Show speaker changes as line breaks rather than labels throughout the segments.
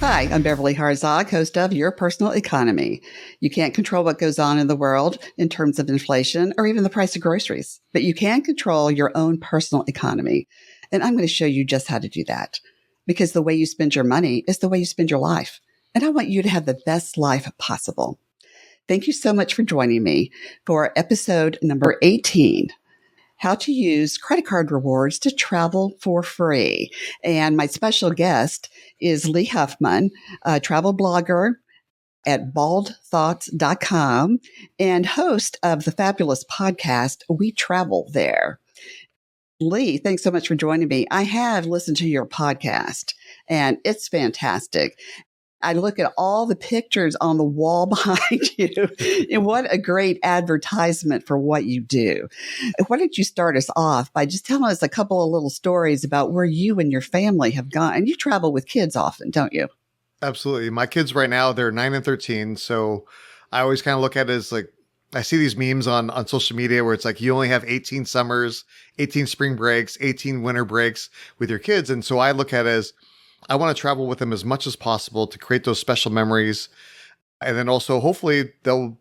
Hi, I'm Beverly Harzog, host of Your Personal Economy. You can't control what goes on in the world in terms of inflation or even the price of groceries, but you can control your own personal economy. And I'm going to show you just how to do that, because the way you spend your money is the way you spend your life. And I want you to have the best life possible. Thank you so much for joining me for episode number 18. How to use credit card rewards to travel for free. And my special guest is Lee Huffman, a travel blogger at baldthoughts.com and host of the fabulous podcast, We Travel There. Lee, thanks so much for joining me. I have listened to your podcast and it's fantastic. I look at all the pictures on the wall behind you, and what a great advertisement for what you do. Why don't you start us off by just telling us a couple of little stories about where you and your family have gone? And you travel with kids often, don't you?
Absolutely. My kids right now, they're 9 and 13. So I always kind of look at it as like, I see these memes on social media where it's like, you only have 18 summers, 18 spring breaks, 18 winter breaks with your kids. And so I look at it as, I want to travel with them as much as possible to create those special memories. And then also, hopefully, they'll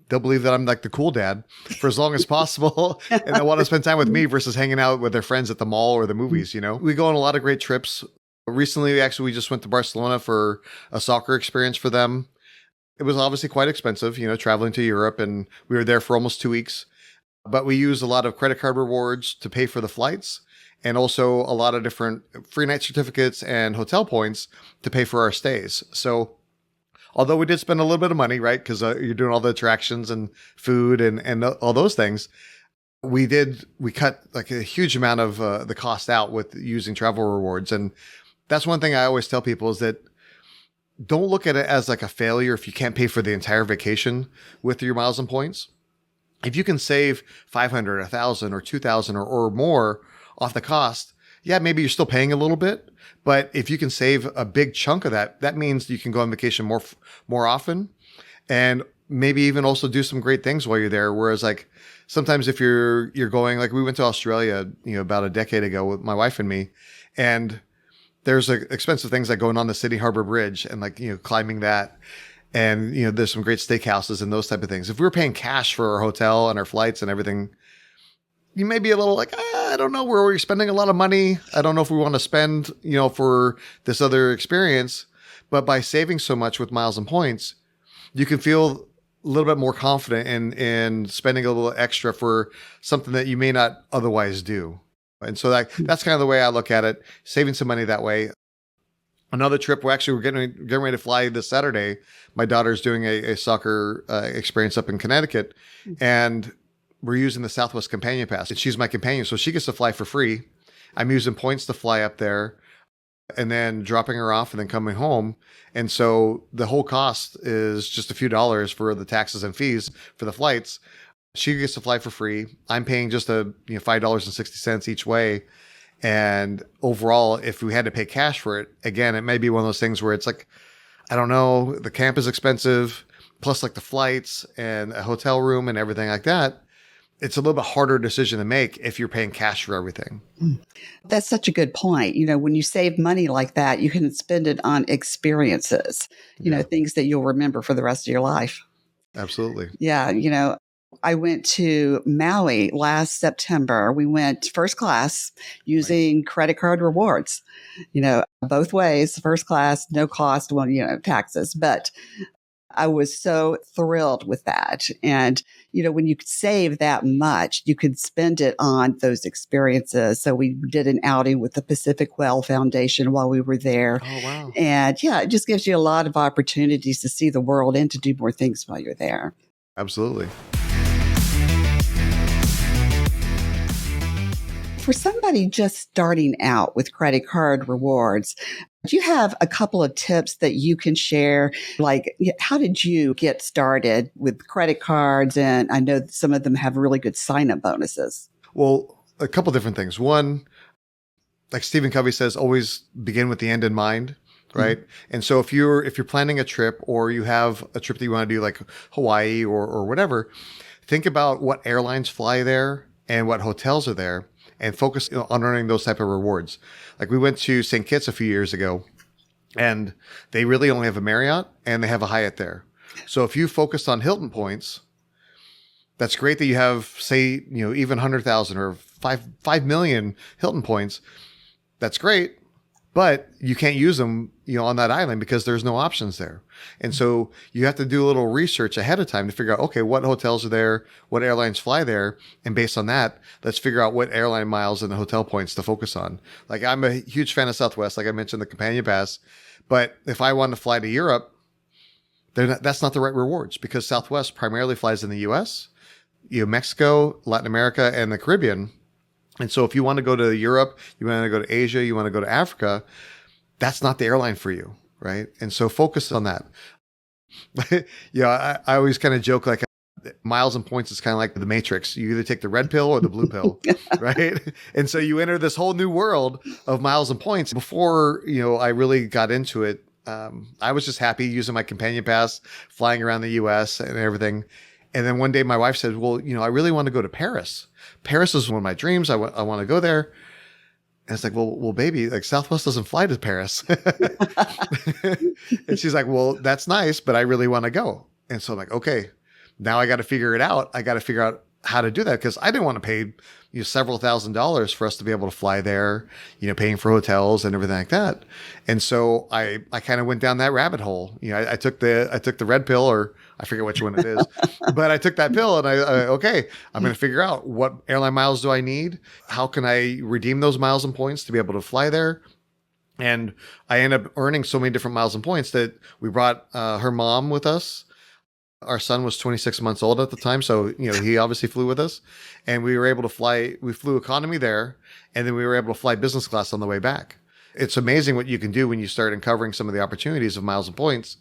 believe that I'm like the cool dad for as long as possible. And they want to spend time with me versus hanging out with their friends at the mall or the movies, you know? We go on a lot of great trips. Recently, actually, we just went to Barcelona for a soccer experience for them. It was obviously quite expensive, you know, traveling to Europe. And we were there for almost 2 weeks. But we used a lot of credit card rewards to pay for the flights, and also a lot of different free night certificates and hotel points to pay for our stays. So although we did spend a little bit of money, right, because you're doing all the attractions and food and all those things, we cut like a huge amount of the cost out with using travel rewards. And that's one thing I always tell people is that don't look at it as like a failure if you can't pay for the entire vacation with your miles and points. If you can save 500, 1,000 or 2,000 or more off the cost, yeah, maybe you're still paying a little bit, but if you can save a big chunk of that, that means you can go on vacation more often, and maybe even also do some great things while you're there. Whereas like sometimes if you're going, like we went to Australia, you know, about a decade ago with my wife and me, and there's like expensive things like going on the Sydney Harbor Bridge and like, you know, climbing that. And, you know, there's some great steakhouses and those type of things. If we were paying cash for our hotel and our flights and everything, you may be a little like, I don't know, where we're spending a lot of money. I don't know if we want to spend, you know, for this other experience. But by saving so much with miles and points, you can feel a little bit more confident in spending a little extra for something that you may not otherwise do. And so that's kind of the way I look at it, saving some money that way. Another trip, we're getting ready to fly this Saturday. My daughter's doing a soccer experience up in Connecticut, and we're using the Southwest Companion Pass. And she's my companion, so she gets to fly for free. I'm using points to fly up there and then dropping her off and then coming home. And so the whole cost is just a few dollars for the taxes and fees for the flights. She gets to fly for free. I'm paying just $5.60 each way. And overall, if we had to pay cash for it, again, it may be one of those things where it's like, I don't know, the camp is expensive, plus like the flights and a hotel room and everything like that. It's a little bit harder decision to make if you're paying cash for everything.
That's such a good point. You know, when you save money like that, you can spend it on experiences, you know, things that you'll remember for the rest of your life.
Absolutely.
Yeah. You know, I went to Maui last September. We went first class using credit card rewards, you know, both ways, first class, no cost, well, you know, taxes. But I was so thrilled with that. And, you know, when you could save that much, you could spend it on those experiences. So we did an outing with the Pacific Well Foundation while we were there.
Oh, wow.
And yeah, it just gives you a lot of opportunities to see the world and to do more things while you're there.
Absolutely.
For somebody just starting out with credit card rewards, do you have a couple of tips that you can share? Like, how did you get started with credit cards? And I know some of them have really good sign-up bonuses.
Well, a couple different things. One, like Stephen Covey says, always begin with the end in mind, right? Mm-hmm. And so if you're planning a trip or you have a trip that you want to do like Hawaii or whatever, think about what airlines fly there and what hotels are there, and focus on earning those type of rewards. Like we went to St. Kitts a few years ago, and they really only have a Marriott and they have a Hyatt there. So if you focused on Hilton points, that's great that you have, say, even 100,000 or 5 million Hilton points. That's great, but you can't use them, on that island because there's no options there. And so you have to do a little research ahead of time to figure out, okay, what hotels are there, what airlines fly there, and based on that, let's figure out what airline miles and the hotel points to focus on. Like, I'm a huge fan of Southwest, like I mentioned, the Companion Pass, but if I want to fly to Europe, that's not the right rewards because Southwest primarily flies in the U.S., Mexico, Latin America, and the Caribbean. And so if you want to go to Europe, you want to go to Asia, you want to go to Africa, that's not the airline for you, right? And so focus on that. I always kind of joke like miles and points is kind of like the Matrix. You either take the red pill or the blue pill, right? And so you enter this whole new world of miles and points. Before, I really got into it, I was just happy using my Companion Pass, flying around the U.S. and everything. And then one day my wife said, well, I really want to go to Paris. Paris is one of my dreams. I want to go there. And it's like, well, baby, like Southwest doesn't fly to Paris. And she's like, well, that's nice, but I really want to go. And so I'm like, okay, now I got to figure it out. I got to figure out how to do that because I didn't want to pay several $1,000s for us to be able to fly there, paying for hotels and everything like that. And so I kind of went down that rabbit hole. I took the red pill, or I forget which one it is, but I took that pill and okay, I'm going to figure out what airline miles do I need? How can I redeem those miles and points to be able to fly there? And I ended up earning so many different miles and points that we brought her mom with us. Our son was 26 months old at the time. So, he obviously flew with us and we were able to fly. We flew economy there and then we were able to fly business class on the way back. It's amazing what you can do when you start uncovering some of the opportunities of miles and points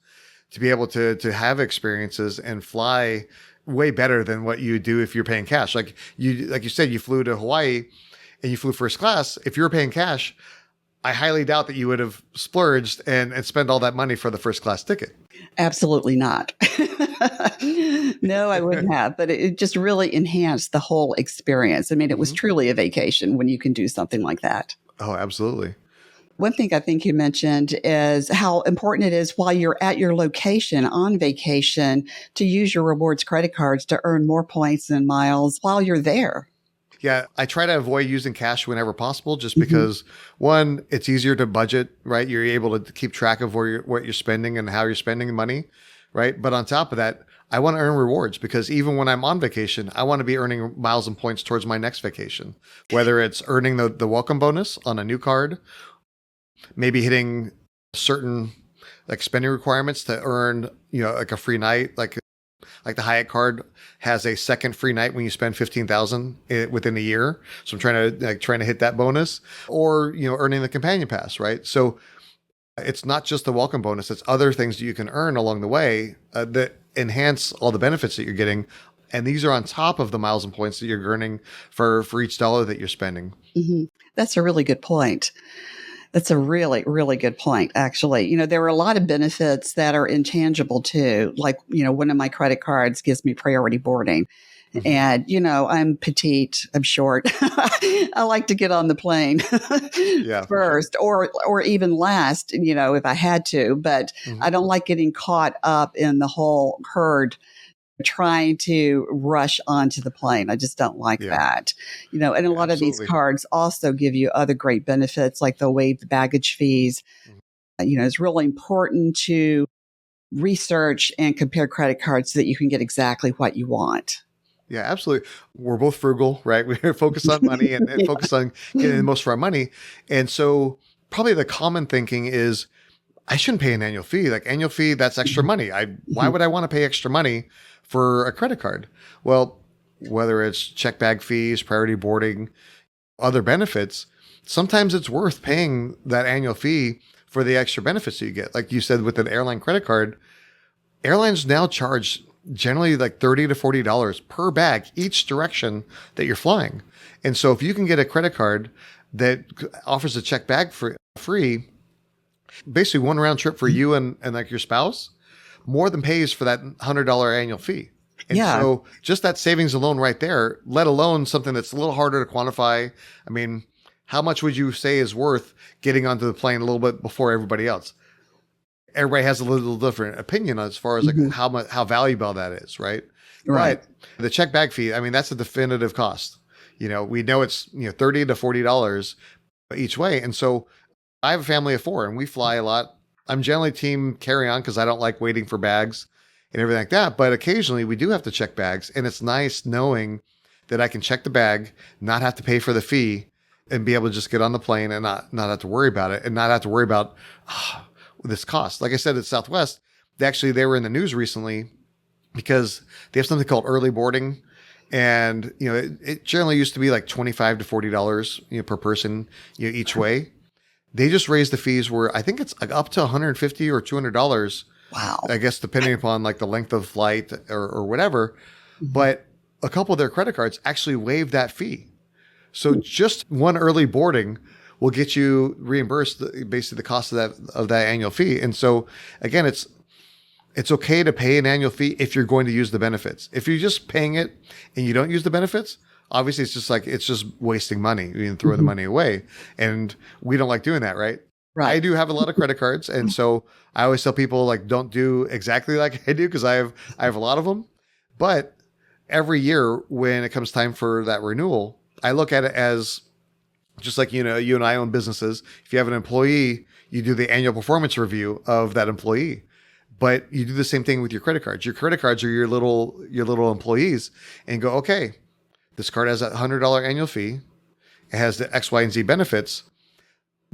to be able to have experiences and fly way better than what you do if you're paying cash. Like you said, you flew to Hawaii and you flew first class. If you were paying cash, I highly doubt that you would have splurged and spent all that money for the first class ticket.
Absolutely not. No, I wouldn't have, but it just really enhanced the whole experience. I mean, it was truly a vacation when you can do something like that.
Oh, absolutely.
One thing I think you mentioned is how important it is while you're at your location on vacation to use your rewards credit cards to earn more points and miles while you're there.
Yeah, I try to avoid using cash whenever possible just because, one, it's easier to budget, right? You're able to keep track of what you're spending and how you're spending money, right? But on top of that, I want to earn rewards because even when I'm on vacation, I want to be earning miles and points towards my next vacation, whether it's earning the welcome bonus on a new card, maybe hitting certain like spending requirements to earn, like a free night, like the Hyatt card has a second free night when you spend 15,000 within a year. So I'm trying to hit that bonus, or, earning the Companion Pass, right? So it's not just the welcome bonus. It's other things that you can earn along the way that enhance all the benefits that you're getting. And these are on top of the miles and points that you're earning for each dollar that you're spending.
Mm-hmm. That's a really good point. That's a really, really good point, actually. There are a lot of benefits that are intangible too. Like, one of my credit cards gives me priority boarding. And, I'm petite, I'm short. I like to get on the plane first or even last, if I had to. But I don't like getting caught up in the whole herd trying to rush onto the plane. I just don't like that. And a lot of these cards also give you other great benefits, like they'll waive the baggage fees. It's really important to research and compare credit cards so that you can get exactly what you want.
Yeah, absolutely. We're both frugal, right? We're focused on money and focused on getting the most for our money. And so probably the common thinking is, I shouldn't pay an annual fee. Like annual fee, that's extra money. Why would I want to pay extra money for a credit card? Well, whether it's check bag fees, priority boarding, other benefits, sometimes it's worth paying that annual fee for the extra benefits that you get. Like you said, with an airline credit card, airlines now charge generally like $30 to $40 per bag each direction that you're flying. And so if you can get a credit card that offers a check bag for free, basically one round trip for you and like your spouse, more than pays for that $100 annual fee. And so just that savings alone right there, let alone something that's a little harder to quantify. I mean, how much would you say is worth getting onto the plane a little bit before everybody else? everybody has a little different opinion as far as like how valuable that is, right?
Right.
But the check bag fee, I mean, that's a definitive cost. We know it's $30 to $40 each way, and so I have a family of four, and we fly a lot. I'm generally team carry on because I don't like waiting for bags and everything like that. But occasionally we do have to check bags, and it's nice knowing that I can check the bag, not have to pay for the fee, and be able to just get on the plane and not have to worry about it, and not have to worry about this cost. Like I said, at Southwest, they were in the news recently because they have something called early boarding. And, it generally used to be like $25 to $40, per person, each way. They just raised the fees where I think it's like up to $150 or $200.
Wow.
I guess depending upon like the length of flight or whatever. But a couple of their credit cards actually waived that fee. So just one early boarding will get you reimbursed basically the cost of that annual fee. And so again, it's okay to pay an annual fee if you're going to use the benefits. If you're just paying it and you don't use the benefits, obviously it's just wasting money. You can throw the money away. And we don't like doing that, right?
Right.
I do have a lot of credit cards. And so I always tell people like, don't do exactly like I do because I have a lot of them. But every year when it comes time for that renewal, I look at it as just like, you and I own businesses. If you have an employee, you do the annual performance review of that employee. But you do the same thing with your credit cards. Your credit cards are your little employees, and go, okay, this card has a $100 annual fee. It has the X, Y, and Z benefits.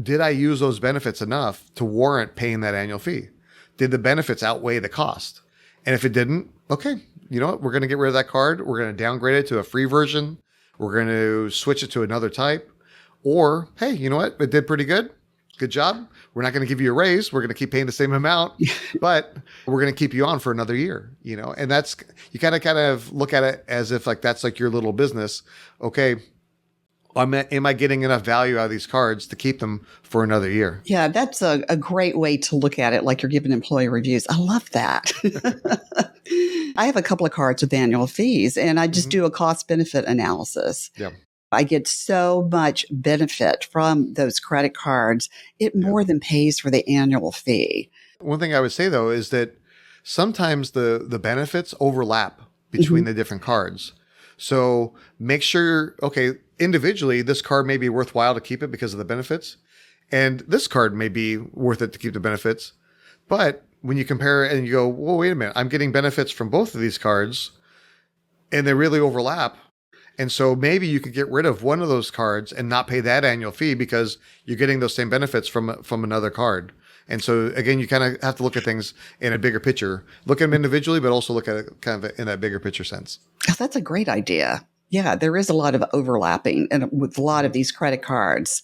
Did I use those benefits enough to warrant paying that annual fee? Did the benefits outweigh the cost? And if it didn't, okay, you know what? We're going to get rid of that card. We're going to downgrade it to a free version. We're going to switch it to another type. Or, hey, you know what? It did pretty good. Good job. We're not going to give you a raise. We're going to keep paying the same amount, but we're going to keep you on for another year, and that's, you kind of look at it as if like, that's like your little business. Okay. Am I getting enough value out of these cards to keep them for another year?
Yeah, that's a great way to look at it, like you're giving employee reviews. I love that. I have a couple of cards with annual fees, and I just do a cost benefit analysis.
Yeah.
I get so much benefit from those credit cards. It more than pays for the annual fee.
One thing I would say though is that sometimes the benefits overlap between the different cards. So make sure, okay, individually, this card may be worthwhile to keep it because of the benefits. And this card may be worth it to keep the benefits. But when you compare it and you go, well, wait a minute, I'm getting benefits from both of these cards and they really overlap. And so maybe you could get rid of one of those cards and not pay that annual fee because you're getting those same benefits from another card. And so again, you kind of have to look at things in a bigger picture, look at them individually, but also look at it kind of in that bigger picture sense.
Oh, that's a great idea. Yeah, there is a lot of overlapping and with a lot of these credit cards.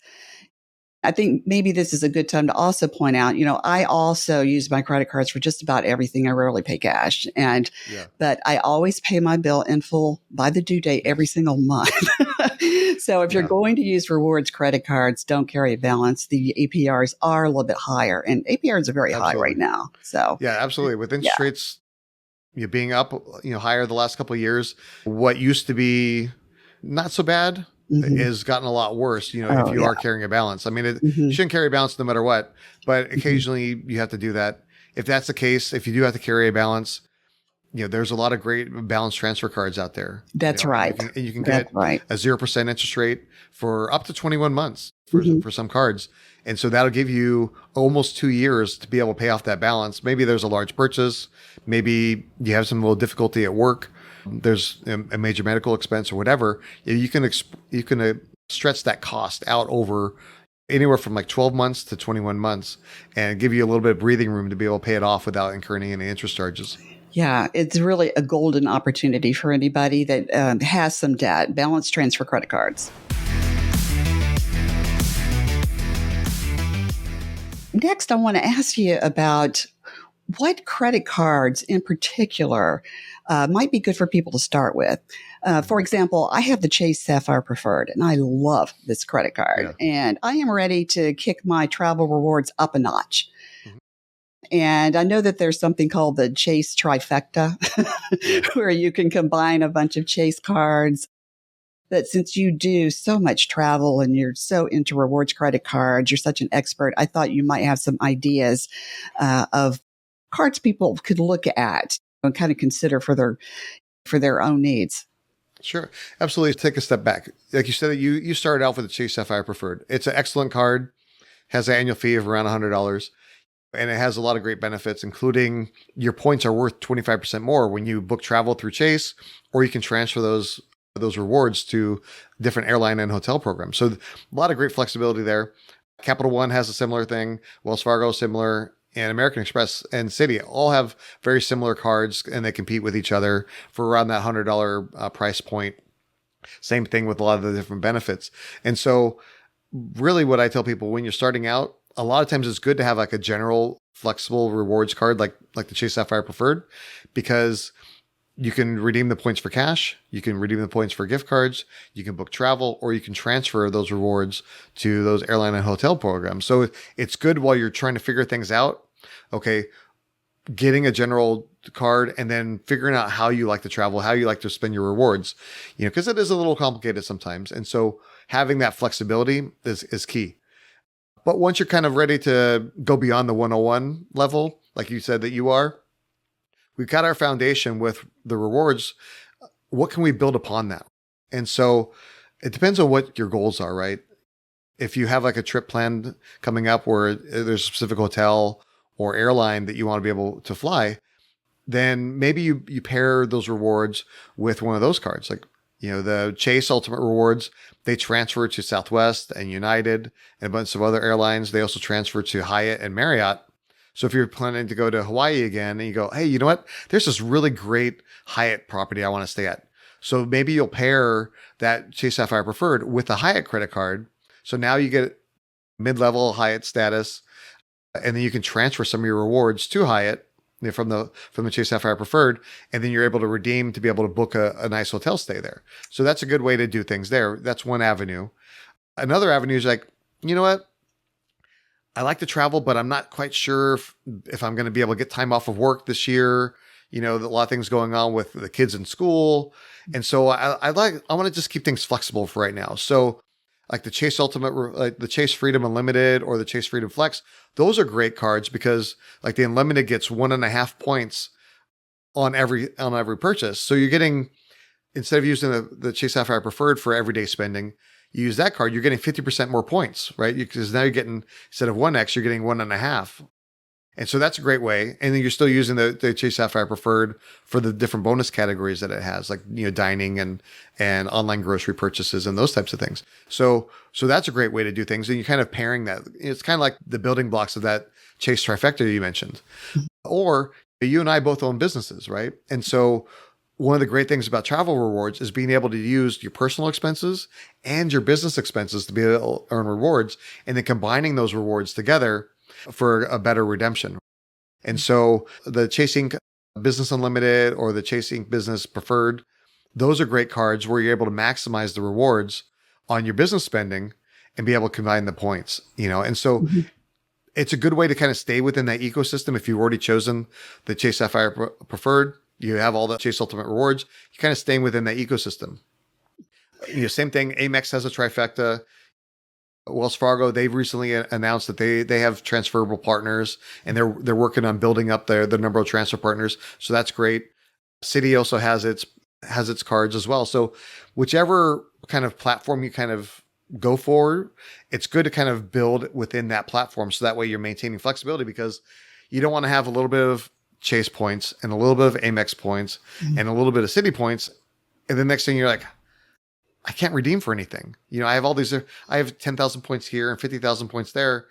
I think maybe this is a good time to also point out, I also use my credit cards for just about everything. I rarely pay cash. But I always pay my bill in full by the due date every single month. So if you're going to use rewards credit cards, don't carry a balance. The APRs are a little bit higher, and APRs are very high right now. So
yeah, absolutely. With interest rates being up, higher the last couple of years, what used to be not so bad has gotten a lot worse, if you are carrying a balance. I mean, you shouldn't carry a balance no matter what, but occasionally you have to do that. If that's the case, if you do have to carry a balance, there's a lot of great balance transfer cards out there.
That's right.
And you can get a 0% interest rate for up to 21 months for some cards. And so that'll give you almost 2 years to be able to pay off that balance. Maybe there's a large purchase. Maybe you have some little difficulty at work. There's a major medical expense or whatever. You can stretch that cost out over anywhere from like 12 months to 21 months and give you a little bit of breathing room to be able to pay it off without incurring any interest charges.
Yeah, it's really a golden opportunity for anybody that has some debt. Balance transfer credit cards. Next, I want to ask you about what credit cards in particular might be good for people to start with. For example, I have the Chase Sapphire Preferred, and I love this credit card. Yeah. And I am ready to kick my travel rewards up a notch. And I know that there's something called the Chase Trifecta, where you can combine a bunch of Chase cards. But since you do so much travel and you're so into rewards credit cards, you're such an expert, I thought you might have some ideas of cards people could look at and kind of consider for their own needs.
Sure. Absolutely. Take a step back. Like you said, you started out with the Chase Sapphire Preferred. It's an excellent card, has an annual fee of around $100, and it has a lot of great benefits, including your points are worth 25% more when you book travel through Chase, or you can transfer those rewards to different airline and hotel programs. So a lot of great flexibility there. Capital One has a similar thing. Wells Fargo similar, and American Express and Citi all have very similar cards, and they compete with each other for around that $100 price point. Same thing with a lot of the different benefits. And so really what I tell people when you're starting out, a lot of times it's good to have like a general flexible rewards card like the Chase Sapphire Preferred, because you can redeem the points for cash, you can redeem the points for gift cards, you can book travel, or you can transfer those rewards to those airline and hotel programs. So it's good while you're trying to figure things out. Okay, getting a general card and then figuring out how you like to travel, how you like to spend your rewards, because it is a little complicated sometimes. And so having that flexibility is key. But once you're kind of ready to go beyond the 101 level, like you said that you are, we've got our foundation with the rewards. What can we build upon that? And so it depends on what your goals are, right? If you have like a trip planned coming up where there's a specific hotel or airline that you want to be able to fly, then maybe you pair those rewards with one of those cards. Like, the Chase Ultimate Rewards, they transfer to Southwest and United and a bunch of other airlines. They also transfer to Hyatt and Marriott. So if you're planning to go to Hawaii again and you go, hey, you know what? There's this really great Hyatt property I want to stay at. So maybe you'll pair that Chase Sapphire Preferred with a Hyatt credit card. So now you get mid-level Hyatt status, and then you can transfer some of your rewards to Hyatt from the Chase Sapphire Preferred, and then you're able to redeem to be able to book a nice hotel stay there. So that's a good way to do things there. That's one avenue. Another avenue is like, you know what? I like to travel, but I'm not quite sure if I'm going to be able to get time off of work this year. A lot of things going on with the kids in school. And so I want to just keep things flexible for right now. So like the Chase Ultimate, like the Chase Freedom Unlimited or the Chase Freedom Flex, those are great cards because like the Unlimited gets 1.5 points on every purchase. So you're getting, instead of using the Chase Sapphire Preferred for everyday spending, you use that card, you're getting 50% more points, right? Because now you're getting, instead of 1x, you're getting 1.5. And so that's a great way. And then you're still using the Chase Sapphire Preferred for the different bonus categories that it has, like, dining and online grocery purchases and those types of things. So that's a great way to do things. And you're kind of pairing that. It's kind of like the building blocks of that Chase trifecta you mentioned. Or you and I both own businesses, right? And so one of the great things about travel rewards is being able to use your personal expenses and your business expenses to be able to earn rewards, and then combining those rewards together for a better redemption. And so the Chasing Business Unlimited or the Chasing Business Preferred, those are great cards where you're able to maximize the rewards on your business spending and be able to combine the points, and so it's a good way to kind of stay within that ecosystem. If you've already chosen the Chase Sapphire Preferred, you have all the Chase Ultimate Rewards, you're kind of staying within that ecosystem. Same thing. Amex has a trifecta. Wells Fargo, they've recently announced that they have transferable partners, and they're working on building up the number of transfer partners. So that's great. Citi also has its cards as well. So whichever kind of platform you kind of go for, it's good to kind of build within that platform. So that way you're maintaining flexibility, because you don't want to have a little bit of Chase points and a little bit of Amex points and a little bit of Citi points. And the next thing you're like, I can't redeem for anything. I have all these, I have 10,000 points here and 50,000 points there,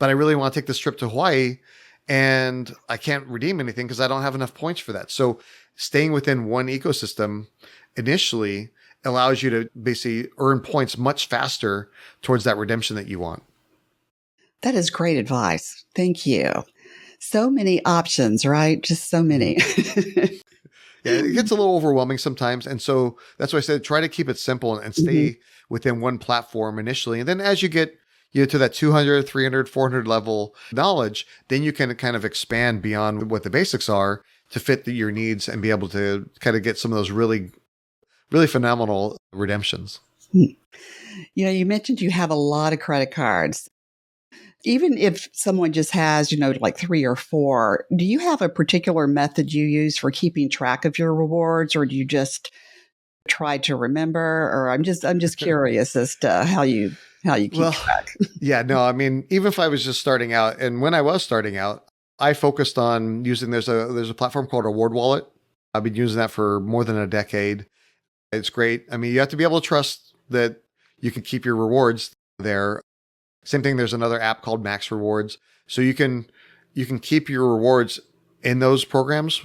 but I really want to take this trip to Hawaii and I can't redeem anything because I don't have enough points for that. So staying within one ecosystem initially allows you to basically earn points much faster towards that redemption that you want.
That is great advice. Thank you. So many options, right? Just so many.
Yeah, it gets a little overwhelming sometimes. And so that's why I said, try to keep it simple and stay within one platform initially. And then as you get to that 200, 300, 400 level knowledge, then you can kind of expand beyond what the basics are to fit your needs and be able to kind of get some of those really, really phenomenal redemptions.
Hmm. You mentioned you have a lot of credit cards. Even if someone just has, like three or four, do you have a particular method you use for keeping track of your rewards, or do you just try to remember? Or I'm just curious as to how you keep
Well,
track.
yeah, no, I mean, even if I was just starting out, and when I was starting out, I focused on using there's a platform called Reward Wallet. I've been using that for more than a decade. It's great. I mean, you have to be able to trust that you can keep your rewards there. Same thing. There's another app called Max Rewards, so you can keep your rewards in those programs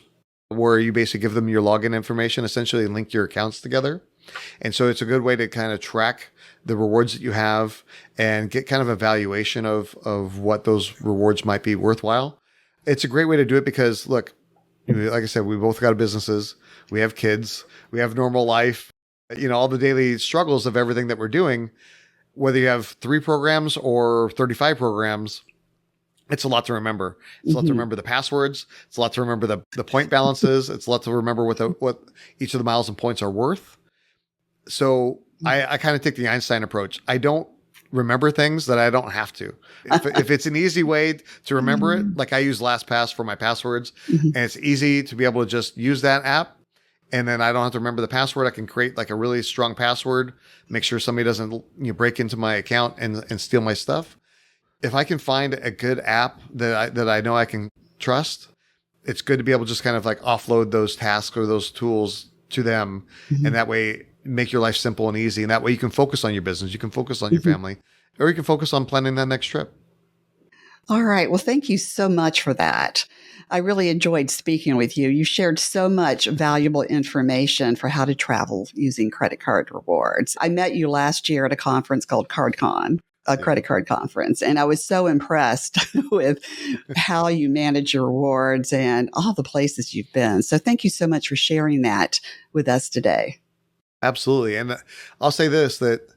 where you basically give them your login information, essentially link your accounts together. And so it's a good way to kind of track the rewards that you have and get kind of a valuation of what those rewards might be worthwhile. It's a great way to do it because look, like I said, we both got businesses, we have kids, we have normal life, all the daily struggles of everything that we're doing, whether you have 3 programs or 35 programs. It's a lot to remember. It's a lot to
Hmm.
remember the passwords. It's a lot to remember the point balances. It's a lot to remember what each of the miles and points are worth. So I kind of take the Einstein approach. I don't remember things that I don't have to. If it's an easy way to remember it, like I use LastPass for my passwords, and it's easy to be able to just use that app, and then I don't have to remember the password. I can create like a really strong password, make sure somebody doesn't break into my account and steal my stuff. If I can find a good app that I know I can trust, it's good to be able to just kind of like offload those tasks or those tools to them. And that way make your life simple and easy. And that way you can focus on your business. You can focus on your family, or you can focus on planning that next trip.
All right. Well, thank you so much for that. I really enjoyed speaking with you. You shared so much valuable information for how to travel using credit card rewards. I met you last year at a conference called CardCon, a
Yeah,
credit card conference, and I was so impressed with how you manage your rewards and all the places you've been. So thank you so much for sharing that with us today.
absolutely. And I'll say this, that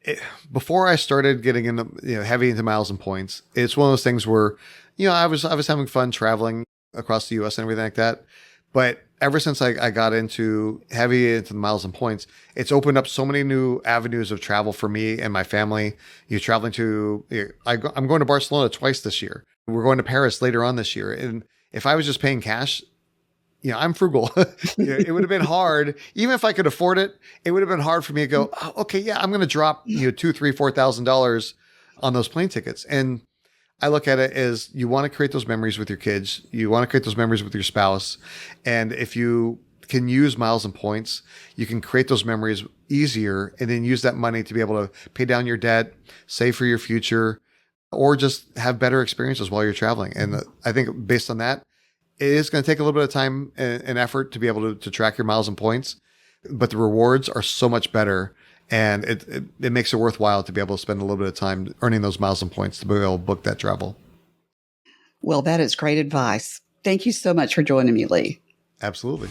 it, before I started getting into, heavy into miles and points, it's one of those things where, I was having fun traveling across the US and everything like that. But ever since I got into heavy into the miles and points, it's opened up so many new avenues of travel for me and my family. You're traveling to, I'm going to Barcelona twice this year. We're going to Paris later on this year. And if I was just paying cash, I'm frugal. It would have been hard, even if I could afford it. It would have been hard for me to go, oh, okay, yeah, I'm going to drop $2, 3, $4,000 on those plane tickets. And I look at it as you want to create those memories with your kids. You want to create those memories with your spouse. And if you can use miles and points, you can create those memories easier and then use that money to be able to pay down your debt, save for your future, or just have better experiences while you're traveling. And I think based on that, it is going to take a little bit of time and effort to be able to track your miles and points, but the rewards are so much better. And it makes it worthwhile to be able to spend a little bit of time earning those miles and points to be able to book that travel.
Well, that is great advice. Thank you so much for joining me, Lee.
Absolutely.